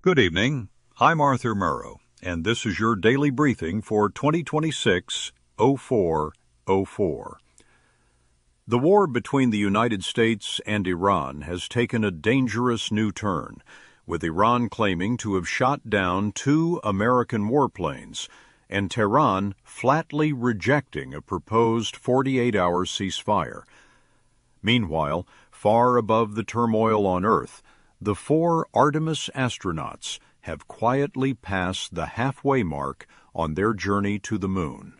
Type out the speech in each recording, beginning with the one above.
Good evening. I'm Arthur Murrow, and this is your daily briefing for 2026-04-04. The war between the United States and Iran has taken a dangerous new turn, with Iran claiming to have shot down 2 American warplanes and Tehran flatly rejecting a proposed 48-hour ceasefire. Meanwhile, far above the turmoil on Earth, the 4 Artemis astronauts have quietly passed the halfway mark on their journey to the moon.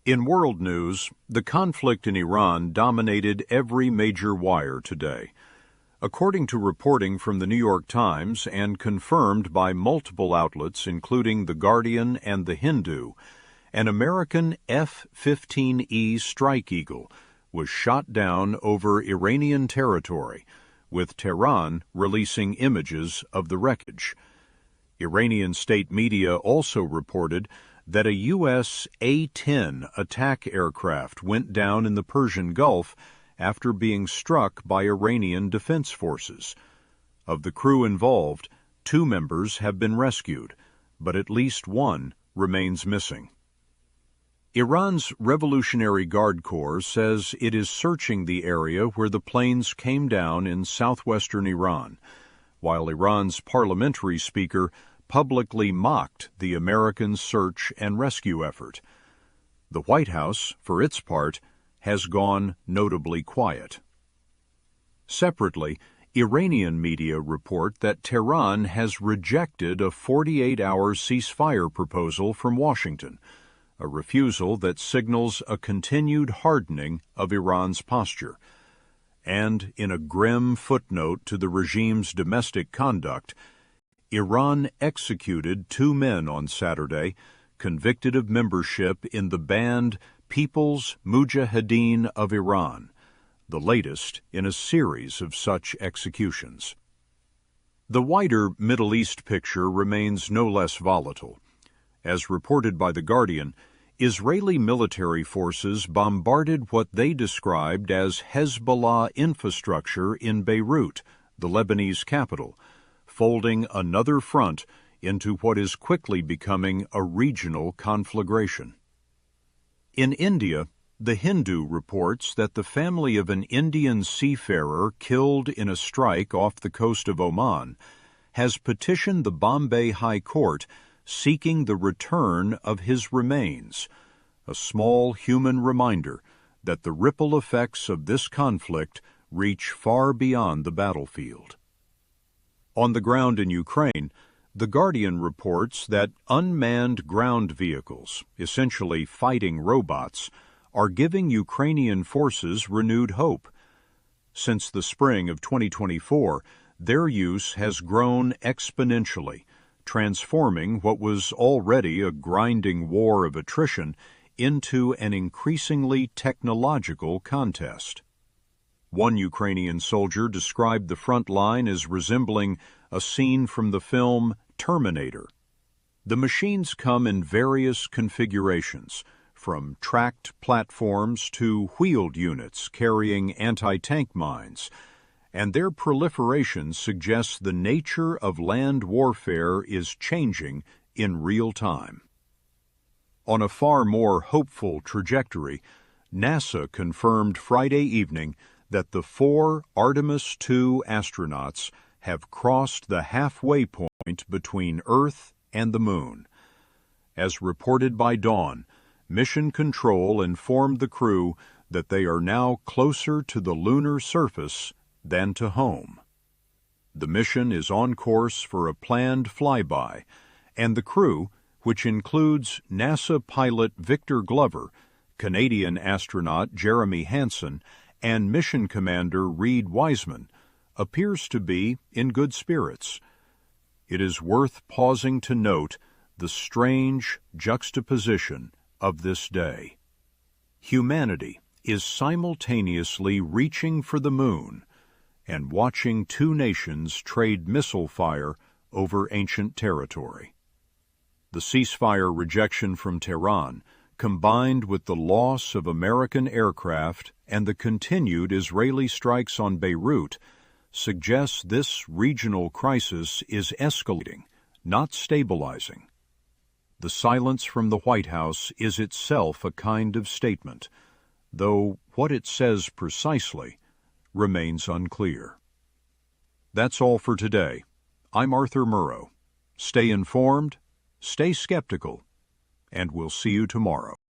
In world news, the conflict in Iran dominated every major wire today. According to reporting from the New York Times and confirmed by multiple outlets including The Guardian and The Hindu, an American F-15E Strike Eagle was shot down over Iranian territory, with Tehran releasing images of the wreckage. Iranian state media also reported that a U.S. A-10 attack aircraft went down in the Persian Gulf after being struck by Iranian defense forces. Of the crew involved, 2 members have been rescued, but at least 1 remains missing. Iran's Revolutionary Guard Corps says it is searching the area where the planes came down in southwestern Iran, while Iran's parliamentary speaker publicly mocked the American search and rescue effort. The White House, for its part, has gone notably quiet. Separately, Iranian media report that Tehran has rejected a 48-hour ceasefire proposal from Washington, a refusal that signals a continued hardening of Iran's posture. And in a grim footnote to the regime's domestic conduct, Iran executed 2 men on Saturday, convicted of membership in the banned People's Mujahideen of Iran, the latest in a series of such executions. The wider Middle East picture remains no less volatile. As reported by The Guardian, Israeli military forces bombarded what they described as Hezbollah infrastructure in Beirut, the Lebanese capital, folding another front into what is quickly becoming a regional conflagration. In India, The Hindu reports that the family of an Indian seafarer killed in a strike off the coast of Oman has petitioned the Bombay High Court seeking the return of his remains, a small human reminder that the ripple effects of this conflict reach far beyond the battlefield. On the ground in Ukraine, The Guardian reports that unmanned ground vehicles, essentially fighting robots, are giving Ukrainian forces renewed hope. Since the spring of 2024, their use has grown exponentially, transforming what was already a grinding war of attrition into an increasingly technological contest. One Ukrainian soldier described the front line as resembling a scene from the film Terminator. The machines come in various configurations, from tracked platforms to wheeled units carrying anti-tank mines, and their proliferation suggests the nature of land warfare is changing in real time. On a far more hopeful trajectory, NASA confirmed Friday evening that the 4 Artemis Two astronauts have crossed the halfway point between Earth and the Moon. As reported by Dawn, Mission Control informed the crew that they are now closer to the lunar surface than to home. The mission is on course for a planned flyby, and the crew, which includes NASA pilot Victor Glover, Canadian astronaut Jeremy Hansen, and mission commander Reed Wiseman, appears to be in good spirits. It is worth pausing to note the strange juxtaposition of this day. Humanity is simultaneously reaching for the moon and watching 2 nations trade missile fire over ancient territory. The ceasefire rejection from Tehran, combined with the loss of American aircraft and the continued Israeli strikes on Beirut, suggests this regional crisis is escalating, not stabilizing. The silence from the White House is itself a kind of statement, though what it says precisely remains unclear. That's all for today. I'm Arthur Murrow. Stay informed, stay skeptical, and we'll see you tomorrow.